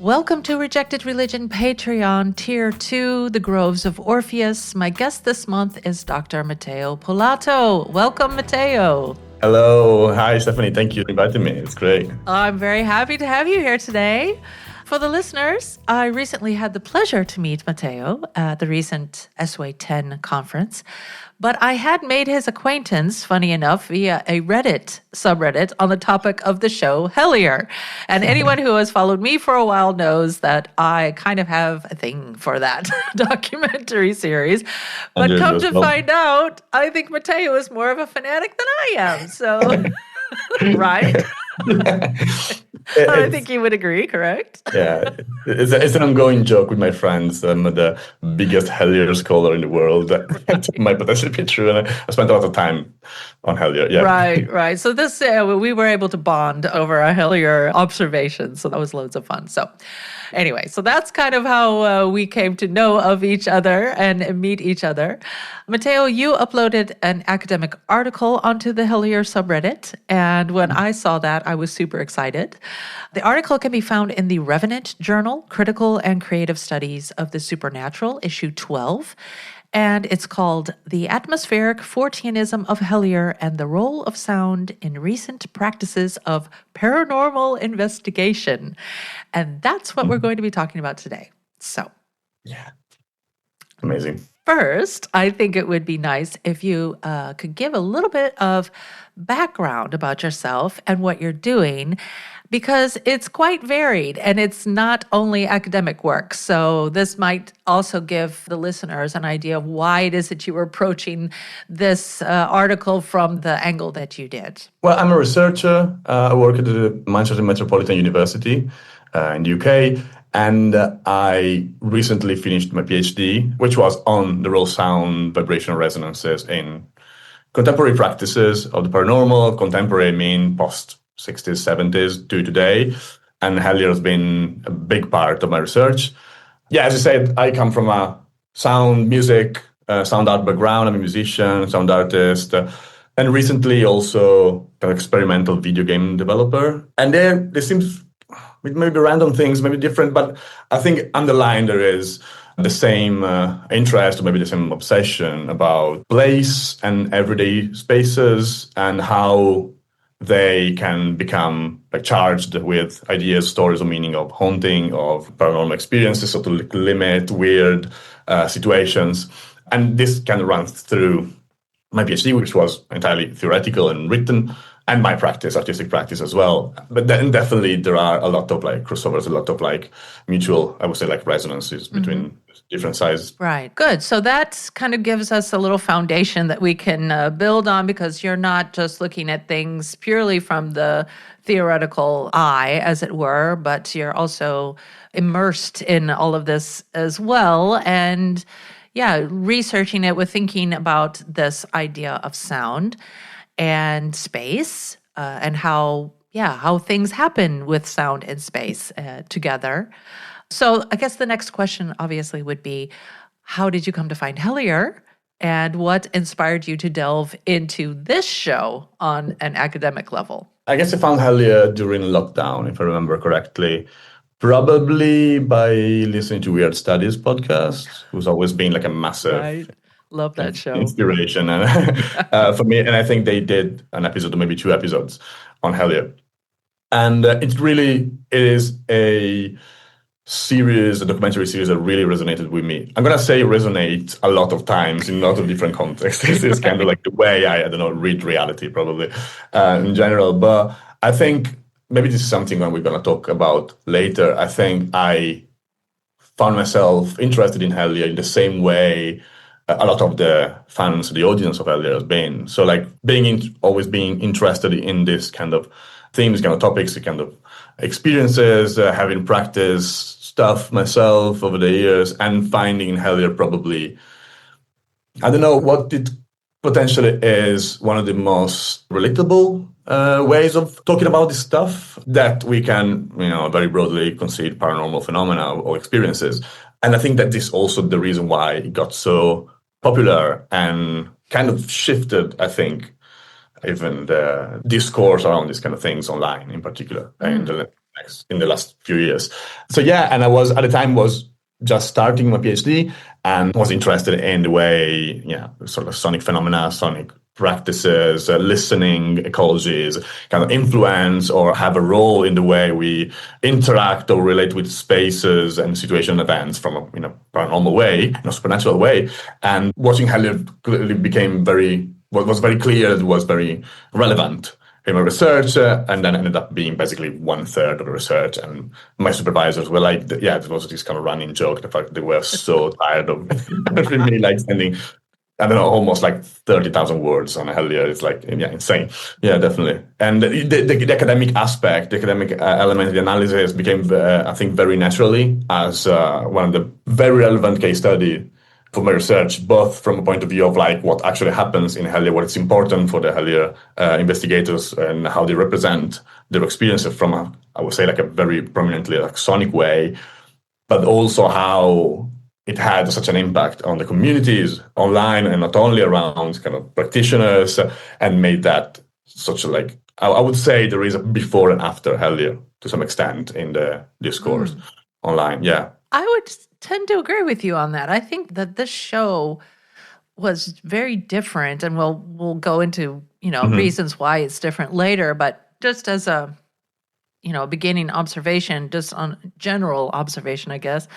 Welcome to Rejected Religion Patreon, Tier 2, The Groves of Orpheus. My guest this month is Dr. Matteo Polato. Welcome, Matteo. Hello. Hi, Stephanie. Thank you for inviting me. It's great. I'm very happy to have you here today. For the listeners, I recently had the pleasure to meet Matteo at the recent SWA10 conference, but I had made his acquaintance, funny enough, via a Reddit subreddit on the topic of the show Hellier. And anyone who has followed me for a while knows that I kind of have a thing for that documentary series. But come to find out, I think Matteo is more of a fanatic than I am. So, right? I think you would agree, correct? Yeah, it's an ongoing joke with my friends. I'm the biggest Hellier scholar in the world. That might potentially be true, and I spent a lot of time on Hellier. Yeah, right. So this we were able to bond over our Hellier observations, so that was loads of fun. So anyway, so that's kind of how we came to know of each other and meet each other. Matteo, you uploaded an academic article onto the Hellier subreddit, and when I saw that, I was super excited. The article can be found in the Revenant Journal, Critical and Creative Studies of the Supernatural, issue 12, and it's called The Atmospheric Forteanism of Hellier and the Role of Sound in Recent Practices of Paranormal Investigation. And that's what we're going to be talking about today. So, yeah, amazing. First, I think it would be nice if you could give a little bit of background about yourself and what you're doing, because it's quite varied and it's not only academic work. So this might also give the listeners an idea of why it is that you were approaching this article from the angle that you did. Well, I'm a researcher. I work at the Manchester Metropolitan University in the UK. And I recently finished my PhD, which was on the role sound vibrational resonances in contemporary practices of the paranormal. Contemporary, I mean post-60s, 70s to today. And Hellier has been a big part of my research. Yeah, as you said, I come from a sound, music, sound art background. I'm a musician, sound artist, and recently also an experimental video game developer. And there seems... It may be random things, maybe different, but I think underlying there is the same interest or maybe the same obsession about place and everyday spaces and how they can become charged with ideas, stories, or meaning of haunting, of paranormal experiences, so to limit weird situations. And this kind of runs through my PhD, which was entirely theoretical and written, and my practice, artistic practice as well. But then definitely there are a lot of crossovers, a lot of mutual, I would say resonances between different sides. Right. Good. So that kind of gives us a little foundation that we can build on, because you're not just looking at things purely from the theoretical eye, as it were, but you're also immersed in all of this as well. And yeah, researching it with thinking about this idea of sound and space, and how things happen with sound and space together. So I guess the next question obviously would be, how did you come to find Hellier, and what inspired you to delve into this show on an academic level? I guess I found Hellier during lockdown, if I remember correctly. Probably by listening to Weird Studies podcast, who's always been a massive... Right. Love that show. Inspiration for me. And I think they did an episode or maybe 2 episodes on Hellier. And it is a documentary series that really resonated with me. I'm going to say resonate a lot of times in a lot of different contexts. This is kind of the way I read reality probably in general. But I think maybe this is something that we're going to talk about later. I think I found myself interested in Hellier in the same way a lot of the fans, the audience of Hellier has been. So always being interested in this kind of themes, kind of topics, kind of experiences, having practiced stuff myself over the years, and finding in Hellier probably, I don't know, what it potentially is one of the most relatable ways of talking about this stuff that we can, very broadly consider paranormal phenomena or experiences. And I think that this is also the reason why it got so popular and kind of shifted, I think, even the discourse around these kind of things online in particular in the in the last few years. So yeah, and I was at the time was just starting my PhD and was interested in the way, sort of sonic phenomena, sonic practices, listening ecologies kind of influence or have a role in the way we interact or relate with spaces and situation events from a paranormal way, in a supernatural way. And watching Hellier clearly became was very clear, it was very relevant in my research, and then ended up being basically 1/3 of the research. And my supervisors were like, it was this kind of running joke, the fact that they were so tired of me like sending, I don't know, almost like 30,000 words on Hellier. It's like, insane. Yeah, definitely. And the academic aspect, the academic element of the analysis became, I think, very naturally as one of the very relevant case study for my research, both from a point of view of like what actually happens in Hellier, what is important for the Hellier investigators and how they represent their experiences from, I would say, like a very prominently like sonic way, but also how it had such an impact on the communities online and not only around kind of practitioners, and made that such a like, I would say there is a before and after Hellier to some extent in the discourse online. Yeah. I would tend to agree with you on that. I think that this show was very different, and we'll go into, reasons why it's different later, but just as a, beginning observation, just on general observation, I guess,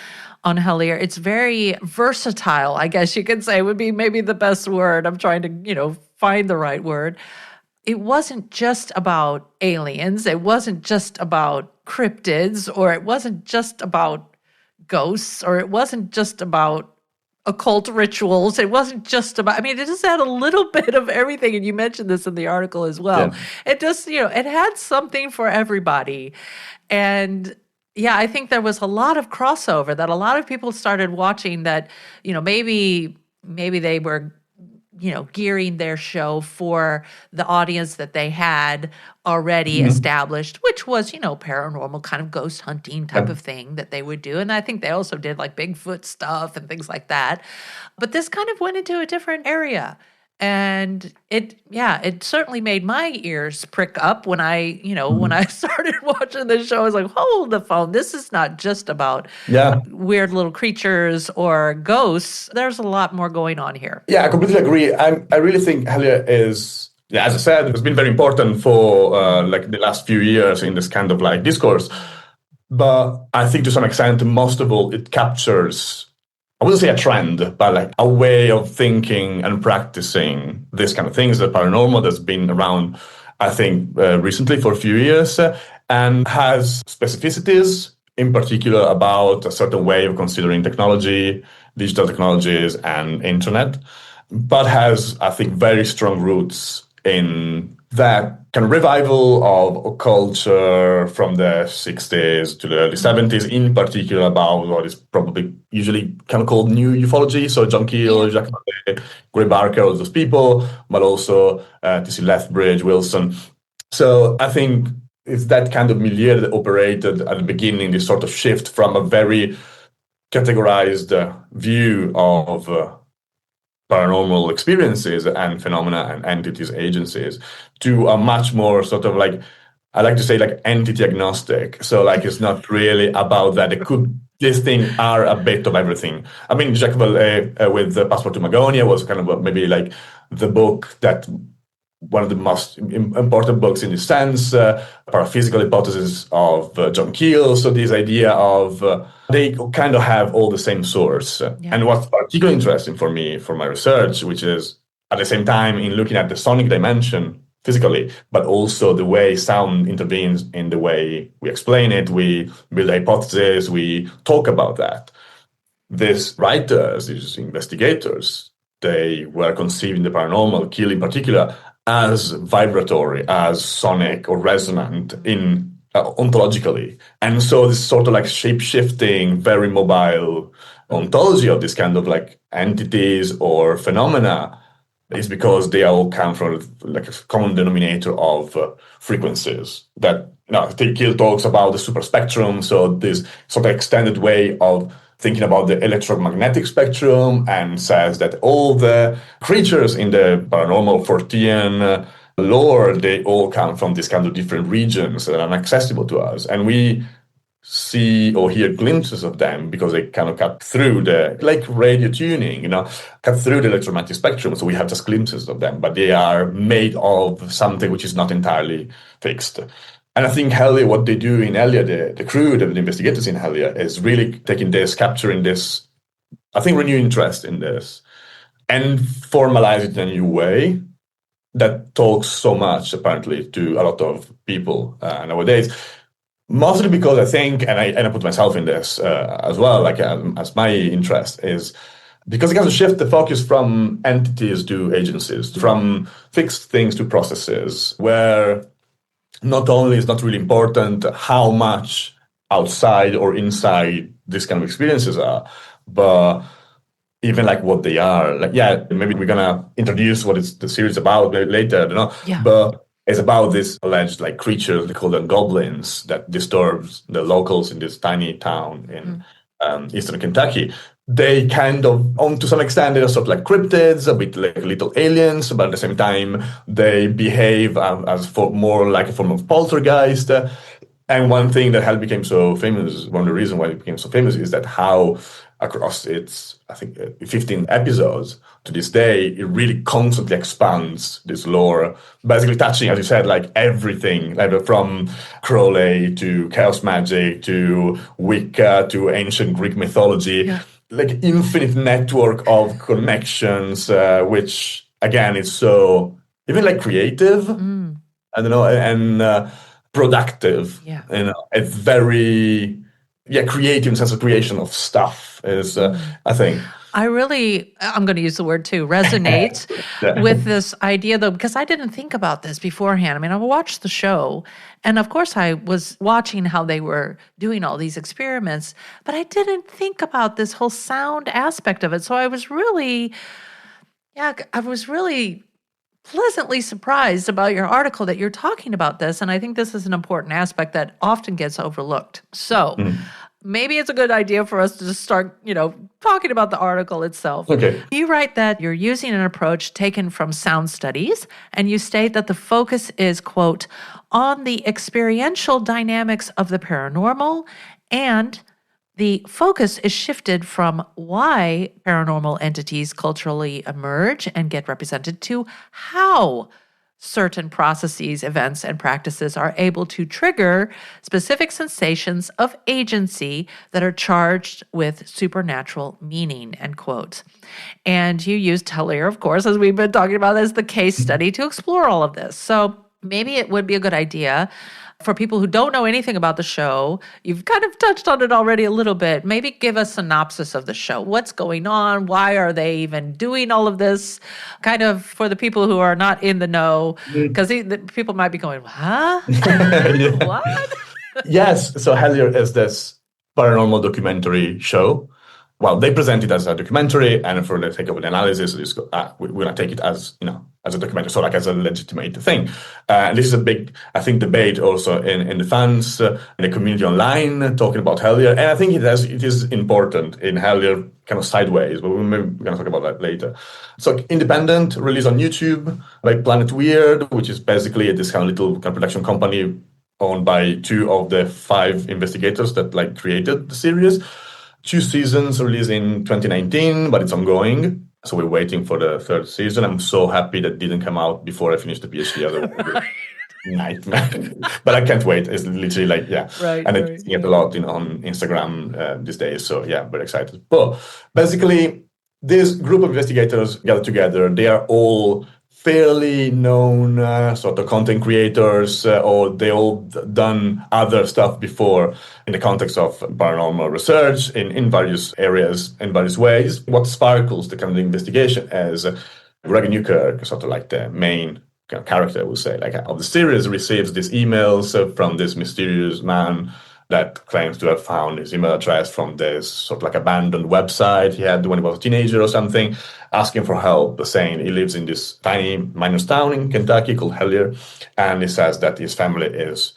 on Hellier, it's very versatile, I guess you could say would be maybe the best word. I'm trying to, find the right word. It wasn't just about aliens. It wasn't just about cryptids, or it wasn't just about ghosts, or it wasn't just about occult rituals. It wasn't just about, it just had a little bit of everything. And you mentioned this in the article as well. Yeah. It just, it had something for everybody. And yeah, I think there was a lot of crossover that a lot of people started watching that, maybe they were, gearing their show for the audience that they had already established, which was, paranormal kind of ghost hunting type of thing that they would do. And I think they also did like Bigfoot stuff and things like that. But this kind of went into a different area. And it certainly made my ears prick up when I started watching this show. I was like, hold the phone. This is not just about weird little creatures or ghosts. There's a lot more going on here. Yeah, I completely agree. I really think Hellier is, as I said, it's been very important for like the last few years in this kind of like discourse. But I think to some extent, most of all, it captures, I wouldn't say a trend, but like a way of thinking and practicing this kind of things, the paranormal that's been around, I think, recently for a few years, and has specificities, in particular about a certain way of considering technology, digital technologies, and internet, but has, I think, very strong roots in that kind of revival of occulture from the 60s to the early 70s, in particular about what is probably usually kind of called new ufology. So John Keel, Jacopo Bortolussi, Gray Barker, all those people, but also T.C. Lethbridge, Wilson. So I think it's that kind of milieu that operated at the beginning, this sort of shift from a very categorized view of paranormal experiences and phenomena and entities, agencies, to a much more sort of like, I like to say like entity agnostic. So like it's not really about that. These things are a bit of everything. I mean, Jacopo with the Passport to Magonia was kind of maybe like the book that one of the most important books in this sense, Paraphysical Hypothesis of John Keel. So this idea of they kind of have all the same source. And what's particularly interesting for me, for my research, which is at the same time in looking at the sonic dimension physically, but also the way sound intervenes in the way we explain it, we build hypotheses, we talk about that. These writers, these investigators, they were conceiving the paranormal, Keel in particular, as vibratory, as sonic or resonant in ontologically. And so this sort of like shape-shifting, very mobile ontology of this kind of like entities or phenomena is because they all come from like a common denominator of frequencies that, Keel talks about the superspectrum. So this sort of extended way of thinking about the electromagnetic spectrum, and says that all the creatures in the paranormal Fortean lore, they all come from these kind of different regions that are inaccessible to us. And we see or hear glimpses of them because they kind of cut through the, like radio tuning, cut through the electromagnetic spectrum. So we have just glimpses of them, but they are made of something which is not entirely fixed. And I think Hellier, what they do in Hellier, the crew, the investigators in Hellier, is really taking this, capturing this, I think, renewed interest in this and formalize it in a new way that talks so much, apparently, to a lot of people nowadays. Mostly because I think, and I put myself in this as well, like as my interest is, because it has to shift the focus from entities to agencies, from fixed things to processes, where not only is not really important how much outside or inside these kind of experiences are, but even like what they are. Like, yeah, maybe we're gonna introduce what the series about later, Yeah. But it's about this alleged like creatures, they call them goblins, that disturbs the locals in this tiny town in eastern Kentucky. They kind of, to some extent, they're sort of like cryptids, a bit like little aliens, but at the same time, they behave as for more like a form of poltergeist. And one thing that Hell became so famous, one of the reasons why it became so famous, is that how across its, I think, 15 episodes to this day, it really constantly expands this lore, basically touching, as you said, like everything, like from Crowley to chaos magic to Wicca to ancient Greek mythology, like infinite network of connections, which again is so even like creative, I don't know, and productive. It's very creative in sense of creation of stuff is, I think. I'm going to use the word too, resonate with this idea though, because I didn't think about this beforehand. I mean, I watched the show and of course I was watching how they were doing all these experiments, but I didn't think about this whole sound aspect of it. So I was really pleasantly surprised about your article that you're talking about this. And I think this is an important aspect that often gets overlooked. So maybe it's a good idea for us to just start, talking about the article itself. Okay. You write that you're using an approach taken from sound studies, and you state that the focus is, quote, on the experiential dynamics of the paranormal, and the focus is shifted from why paranormal entities culturally emerge and get represented to how certain processes, events, and practices are able to trigger specific sensations of agency that are charged with supernatural meaning, end quote. And you used Hellier, of course, as we've been talking about, as the case study to explore all of this. So maybe it would be a good idea for people who don't know anything about the show. You've kind of touched on it already a little bit. Maybe give a synopsis of the show. What's going on? Why are they even doing all of this? Kind of for the people who are not in the know, because people might be going, huh? What? Yes. So Hellier is this paranormal documentary show. Well, they present it as a documentary, and for the sake of an analysis, we're going to take it as, as a documentary, so like as a legitimate thing. This is a big, I think, debate also in the fans, in the community online, talking about Hellier. And I think it is important in Hellier kind of sideways, but we're going to talk about that later. So independent, released on YouTube by Planet Weird, which is basically this kind of little kind of production company owned by 2 of the 5 investigators that created the series. 2 seasons released in 2019, but it's ongoing. So we're waiting for the 3rd season. I'm so happy that didn't come out before I finished the PhD. Otherwise, nightmare. But I can't wait. It's literally and I'm seeing it a lot on Instagram these days. So very excited. But basically, this group of investigators gathered together. They are all fairly known sort of content creators, or they all done other stuff before in the context of paranormal research in various areas, in various ways. What sparkles the kind of investigation as Greg Newkirk, sort of like the main kind of character, I would say, of the series, receives these emails from this mysterious man that claims to have found his email address from this sort of abandoned website he had when he was a teenager or something, asking for help, saying he lives in this tiny miner's town in Kentucky called Hellier, and he says that his family is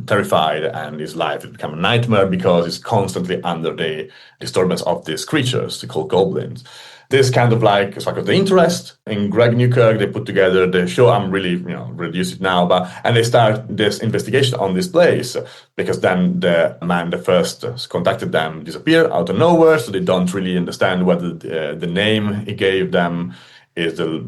terrified and his life has become a nightmare because he's constantly under the disturbance of these creatures called goblins. this kind of like sort of the interest in Greg Newkirk. They put together the show. I'm really, reduce it now, and they start this investigation on this place because then the man that first contacted them disappeared out of nowhere. So they don't really understand whether the name he gave them is the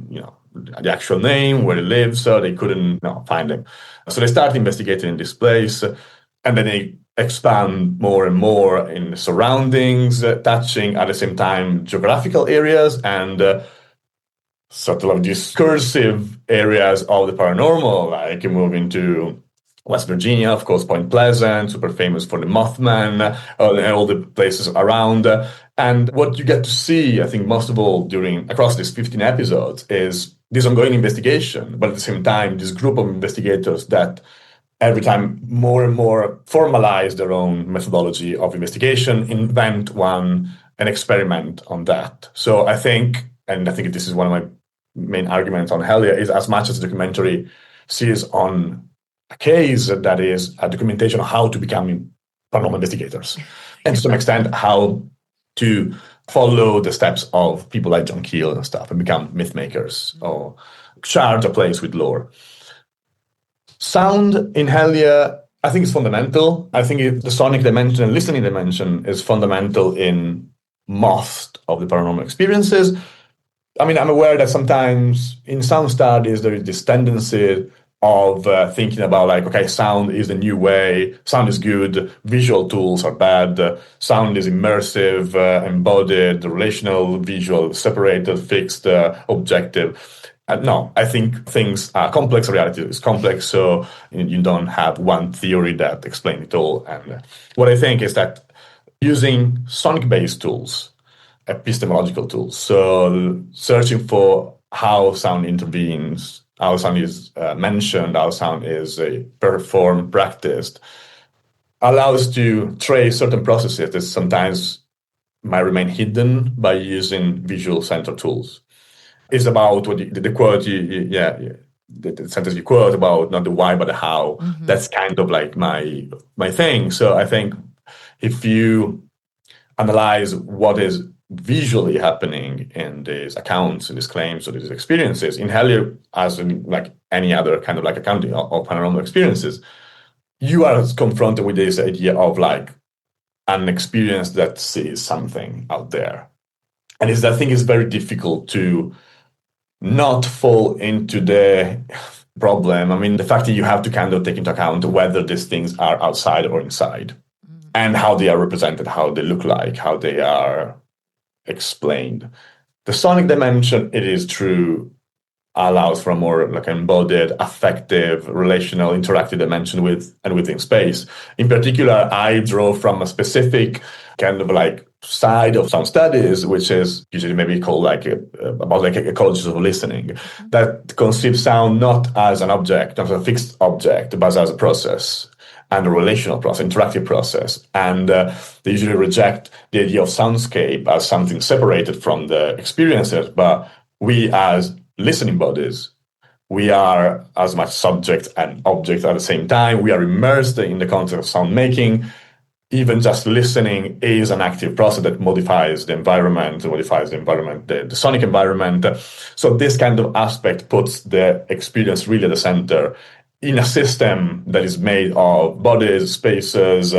actual name, where he lives. So they couldn't find him. So they start investigating in this place, and then they expand more and more in the surroundings, touching at the same time geographical areas and sort of discursive areas of the paranormal, like moving to West Virginia, of course, Point Pleasant, super famous for the Mothman, and all the places around. And what you get to see, I think, most of all across these 15 episodes is this ongoing investigation, but at the same time, this group of investigators that every time more and more formalize their own methodology of investigation, invent an experiment on that. So I think this is one of my main arguments on Hellier, is as much as the documentary sees on a case that is a documentation of how to become paranormal investigators, and to some extent how to follow the steps of people like John Keel and stuff and become myth makers or charge a place with lore. Sound in Hellier, I think, is fundamental. I think the sonic dimension and listening dimension is fundamental in most of the paranormal experiences. I mean, I'm aware that sometimes in sound studies, there is this tendency of thinking about like, okay, sound is the new way, sound is good, visual tools are bad, sound is immersive, embodied, relational, visual, separated, fixed, objective. No, I think things are complex, reality is complex, so you don't have one theory that explains it all. And what I think is that using sonic-based tools, epistemological tools, so searching for how sound intervenes, how sound is mentioned, how sound is performed, practiced, allows to trace certain processes that sometimes might remain hidden by using visual center tools. It's about what the quote, the sentence you quote about not the why but the how. Mm-hmm. That's kind of like my thing. So I think if you analyze what is visually happening in these accounts, in these claims, or these experiences in Hellier, as in like any other kind of like accounting of paranormal experiences, you are confronted with this idea of like an experience that sees something out there, and I think it's very difficult to not fall into the problem. I mean, the fact that you have to kind of take into account whether these things are outside or inside, and how they are represented, how they look like, how they are explained. The sonic dimension, it is true, allows for a more like embodied, affective, relational, interactive dimension with and within space. In particular, I draw from a specific kind of like side of sound studies, which is usually maybe called like about like ecologies of listening, that conceive sound not as an object, not as a fixed object, but as a process and a relational process, interactive process. And they usually reject the idea of soundscape as something separated from the experiences, but we as listening bodies, we are as much subject and object at the same time. We are immersed in the concept of sound making. Even just listening is an active process that modifies the environment, the sonic environment. So this kind of aspect puts the experience really at the center in a system that is made of bodies, spaces,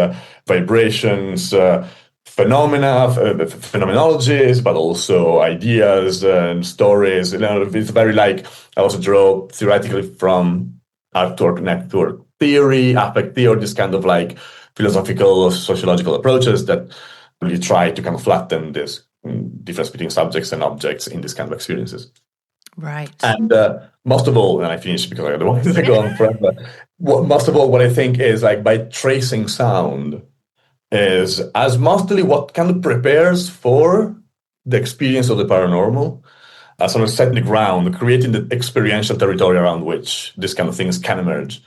vibrations, phenomenologies, but also ideas and stories. It's very like, I also draw theoretically from artwork network theory, affect theory, this kind of like philosophical, sociological approaches that really try to kind of flatten this difference between subjects and objects in this kind of experiences. Right. And most of all, and I finish because I don't want to go on forever, most of all, what I think is like by tracing sound is as mostly what kind of prepares for the experience of the paranormal, sort of setting the ground, creating the experiential territory around which this kind of things can emerge,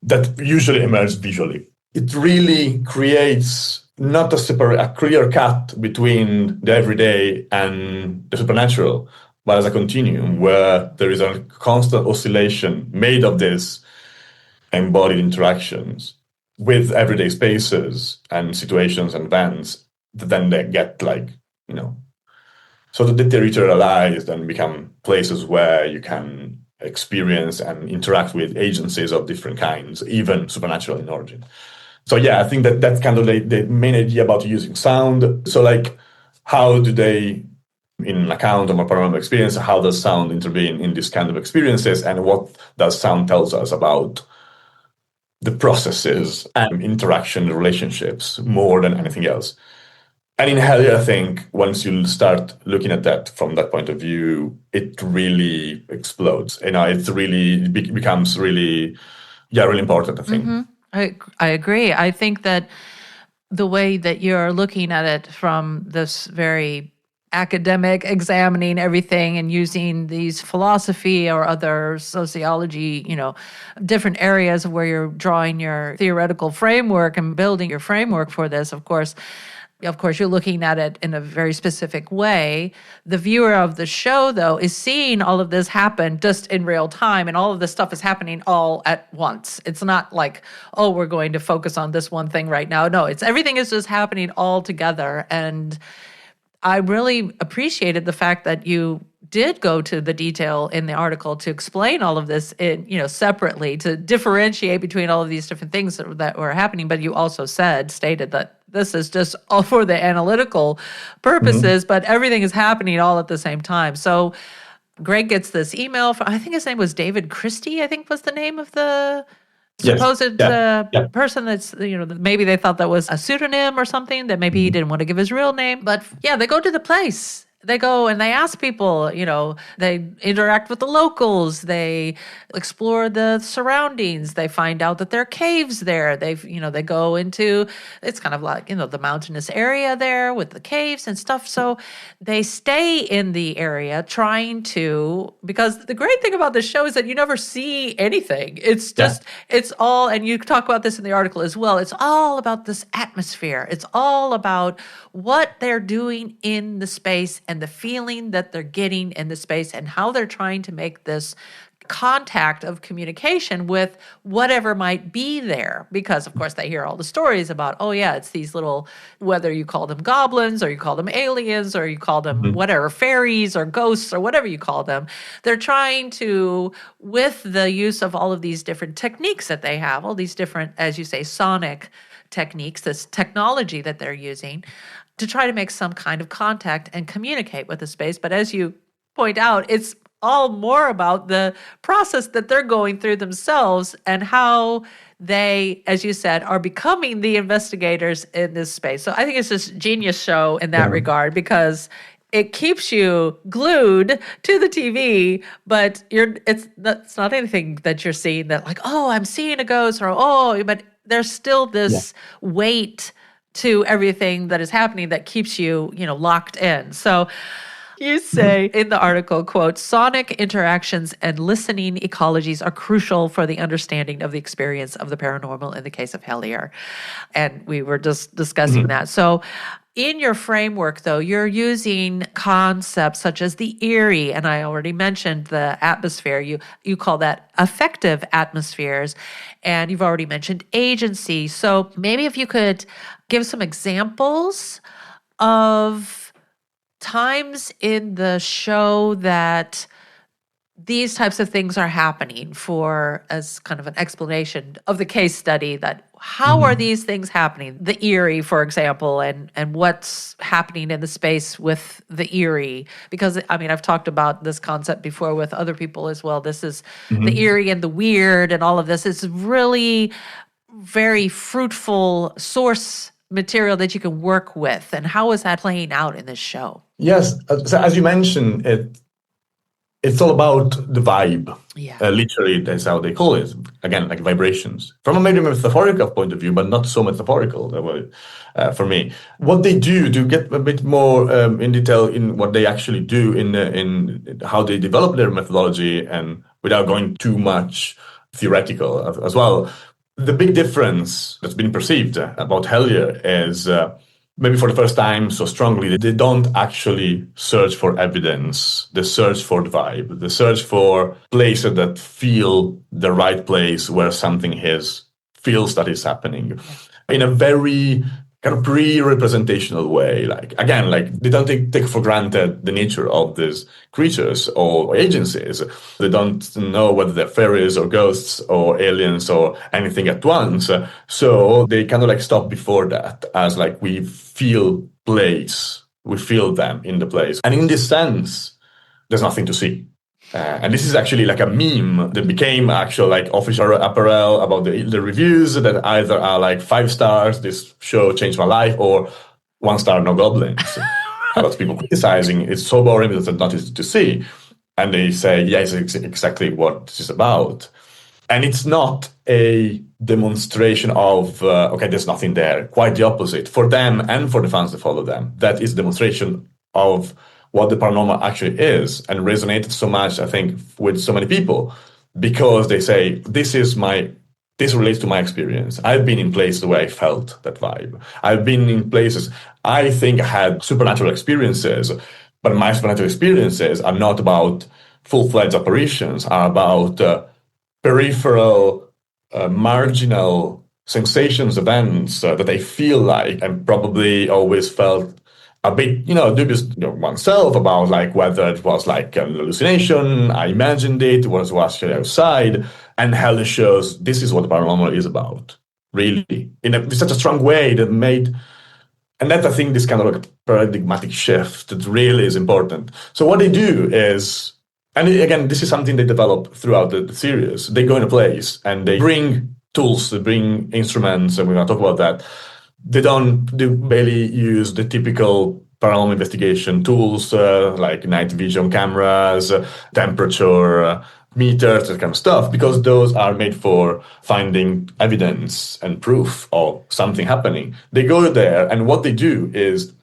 that usually emerge visually. It really creates not a clear cut between the everyday and the supernatural, but as a continuum where there is a constant oscillation made of these embodied interactions with everyday spaces and situations and events that then they get like, so that the territorialized and become places where you can experience and interact with agencies of different kinds, even supernatural in origin. So yeah, I think that that's kind of the main idea about using sound. So like, how do they, in an account of a paranormal experience, how does sound intervene in this kind of experiences, and what does sound tells us about the processes and interaction relationships more than anything else? And in Hellier, I think once you start looking at that from that point of view, it really explodes. It becomes really important, I think. Mm-hmm. I agree. I think that the way that you're looking at it from this very academic, examining everything and using these philosophy or other sociology, different areas where you're drawing your theoretical framework and building your framework for this, of course, you're looking at it in a very specific way. The viewer of the show, though, is seeing all of this happen just in real time, and all of this stuff is happening all at once. It's not like, oh, we're going to focus on this one thing right now. No, everything is just happening all together. And I really appreciated the fact that you did go to the detail in the article to explain all of this separately, to differentiate between all of these different things that were happening. But you also stated that this is just all for the analytical purposes, but everything is happening all at the same time. So Greg gets this email from, I think his name was David Christie, I think was the name of the supposed person that's, maybe they thought that was a pseudonym or something, that maybe he didn't want to give his real name. But yeah, they go to the place. They go and they ask people, they interact with the locals, they explore the surroundings, they find out that there are caves there. They go into, it's kind of like, the mountainous area there with the caves and stuff. So they stay in the area because the great thing about this show is that you never see anything. It's just, it's all, and you talk about this in the article as well, it's all about this atmosphere. It's all about what they're doing in the space and the feeling that they're getting in the space and how they're trying to make this contact of communication with whatever might be there. Because, of course, they hear all the stories about, oh, yeah, it's these little, whether you call them goblins or you call them aliens or you call them whatever, fairies or ghosts or whatever you call them. They're trying to, with the use of all of these different techniques that they have, all these different, as you say, sonic techniques, this technology that they're using, to try to make some kind of contact and communicate with the space. But as you point out, it's all more about the process that they're going through themselves and how they, as you said, are becoming the investigators in this space. So I think it's this genius show in that regard, because it keeps you glued to the TV, but it's not anything that you're seeing that like, oh, I'm seeing a ghost, or but there's still this weight to everything that is happening that keeps you, locked in. So you say in the article, quote, sonic interactions and listening ecologies are crucial for the understanding of the experience of the paranormal in the case of Hellier. And we were just discussing that. So in your framework, though, you're using concepts such as the eerie, and I already mentioned the atmosphere. You call that affective atmospheres, and you've already mentioned agency. So maybe if you could give some examples of times in the show that these types of things are happening, as kind of an explanation of the case study, that how are these things happening? The eerie, for example, and what's happening in the space with the eerie. Because, I've talked about this concept before with other people as well. This is the eerie and the weird and all of this. It's really very fruitful source material that you can work with. And how is that playing out in this show? Yes. So as you mentioned, it's all about the vibe. Yeah. Literally, that's how they call it. Again, like vibrations. From a maybe metaphorical point of view, but not so metaphorical for me. What they do, to get a bit more in detail in what they actually do in how they develop their methodology, and without going too much theoretical as well, the big difference that's been perceived about Hellier is maybe for the first time so strongly, they don't actually search for evidence. They search for the vibe. They search for places that feel the right place where something feels that is happening in a very kind of pre-representational way. Like, again, like they don't take for granted the nature of these creatures or agencies. They don't know whether they're fairies or ghosts or aliens or anything at once. So they kind of like stop before that, as like we feel them in the place. And in this sense, there's nothing to see. And this is actually like a meme that became actual like official apparel about the reviews that either are like 5 stars, this show changed my life, or 1 star, no goblins. Lots of people criticizing it's so boring, there's nothing to see. And they say, yeah, it's exactly what this is about. And it's not a demonstration of, okay, there's nothing there. Quite the opposite. For them and for the fans that follow them, that is a demonstration of what the paranormal actually is, and resonated so much, I think, with so many people, because they say, this relates to my experience. I've been in places where I felt that vibe. I've been in places, I think I had supernatural experiences, but my supernatural experiences are not about full-fledged apparitions, are about peripheral, marginal sensations, events that I feel like, and probably always felt a bit, dubious oneself about like whether it was like an hallucination, I imagined it was actually outside. And Hellier shows this is what the paranormal is about, really, in such a strong way that made, and that I think this kind of like paradigmatic shift that really is important. So what they do is, and again, this is something they develop throughout the series. They go in a place and they bring tools, they bring instruments, and we're going to talk about that. They barely use the typical paranormal investigation tools like night vision cameras, temperature meters, that kind of stuff, because those are made for finding evidence and proof of something happening. They go there, and what they do is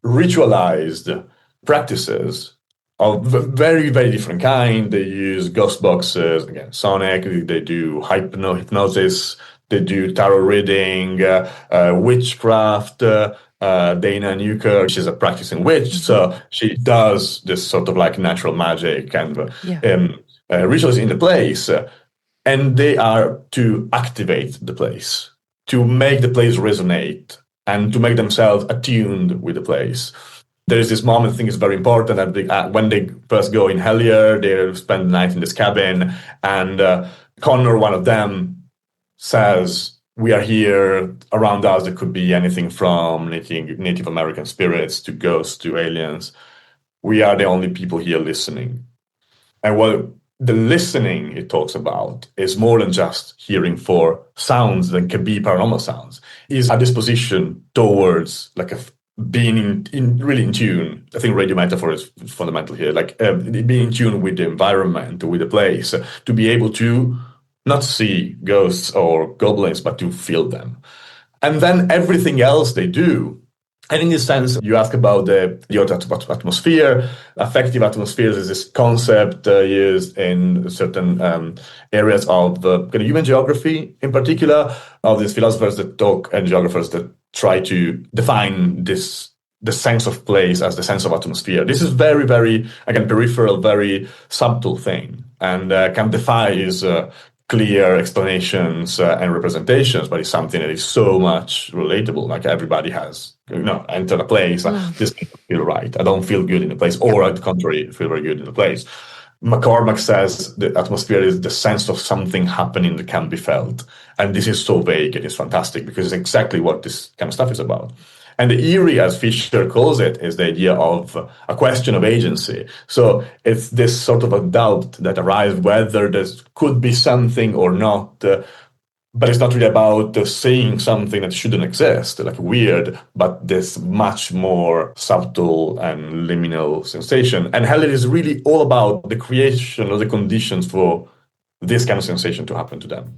ritualized practices of very, very different kind. They use ghost boxes, again, sonic, they do hypnosis, they do tarot reading, witchcraft. Dana Newker, she's a practicing witch, so she does this sort of like natural magic and rituals in the place, and they are to activate the place, to make the place resonate, and to make themselves attuned with the place. There is this moment I think is very important that when they first go in Hellier, they spend the night in this cabin, and Connor, one of them, says, we are here, around us there could be anything from Native American spirits to ghosts to aliens. We are the only people here listening. And what the listening it talks about is more than just hearing for sounds that can be paranormal sounds, is a disposition towards like being really in tune. I think radio metaphor is fundamental here, like being in tune with the environment, with the place, to be able to not see ghosts or goblins, but to feel them. And then everything else they do. And in this sense, you ask about the earth atmosphere. Affective atmospheres is this concept used in certain areas of human geography, in particular, of these philosophers that talk and geographers that try to define the sense of place as the sense of atmosphere. This is very, very, again, peripheral, very subtle thing, and can defy clear explanations and representations, but it's something that is so much relatable. Like everybody has, entered a place, this doesn't feel right. I don't feel good in the place, or on the contrary, feel very good in the place. McCormack says the atmosphere is the sense of something happening that can be felt. And this is so vague, and it's fantastic because it's exactly what this kind of stuff is about. And the eerie, as Fisher calls it, is the idea of a question of agency. So it's this sort of a doubt that arises whether there could be something or not, but it's not really about saying something that shouldn't exist, like weird, but this much more subtle and liminal sensation. And Hellier is really all about the creation of the conditions for this kind of sensation to happen to them.